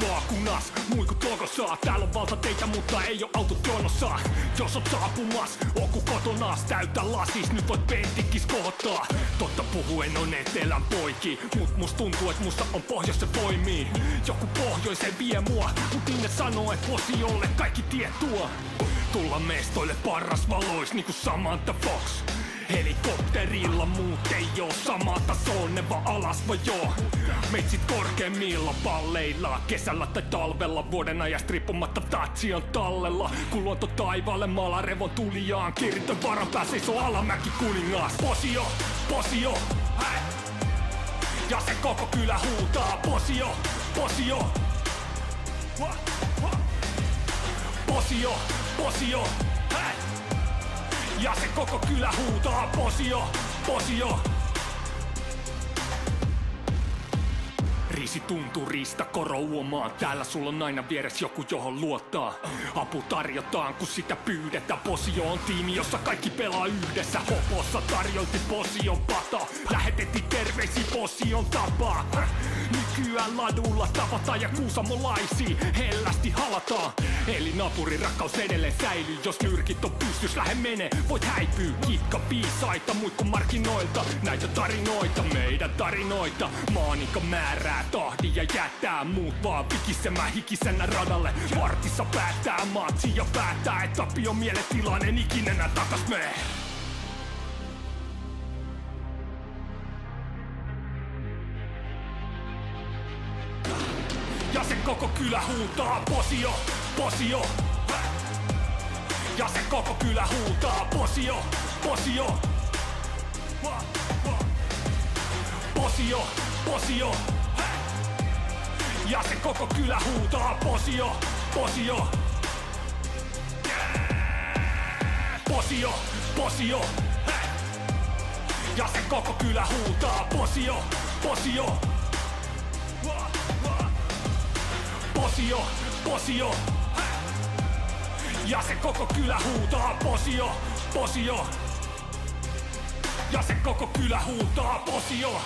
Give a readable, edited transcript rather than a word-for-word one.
vaakunas, muikut logossa. Täällä on valta teitä, mutta ei oo autot jonossa. Jos oot saapumas, oku kotonas. Täytä lasis, nyt voit pentikkis kohottaa. Totta puhuen on etelän poiki, mut must tuntuu, et musta on pohjoisen voimii. Joku pohjoisen vie mua, mut ne sanoo, et posiolle kaikki tie tuo. Tulla mestoille paras valois niinku Samantha Fox. Helikopterilla muut ei oo samaa tasoa, ne vaan alas vai joo. Meitsit korkeimmilla palleilla, kesällä tai talvella, vuoden ajasta riippumatta tatsi on tallella. Kun luonto taivaalle maala revon tulijaan, Kiritön varan pää seisoo alamäki kuningas. Posio, posio, häi! Ja se koko kylä huutaa, posio, posio. Posio, posio, häi! Ja se koko kylä huutaa, posio, posio. Riisi tunturista korouomaan, täällä sulla on aina vieres joku johon luottaa. Apu tarjotaan kun sitä pyydetään, posio on tiimi jossa kaikki pelaa yhdessä. Hopossa tarjolti posion pata, lähetettiin terveisiä posion tapaa. Nykyään ladulla tavataan ja kuusamolaisia hellästi halataan. Eli napurin rakkaus edelleen säilyy, jos nyrkit on pystys lähe mene, voit häipyy. Kitka viisaita muit kuin markkinoilta, näitä tarinoita, meidän tarinoita. Maanika määrää tahdin ja jättää muut vaan vikisemään hikisenä radalle. Vartissa päättää matsi ja päättää, et Tapio mieletilainen ikinenä takas mee. Ja se koko kylä huutaa, posio, posio. Ja se koko kylä huutaa, posio, posio. Posio, posio. Ja se koko kylä huutaa, posio, posio. Posio, posio. Ja se koko kylä huutaa, posio, posio. Posio, posio. Ja se koko kylä huutaa, posio, posio. Ja se koko kylä huutaa, posio.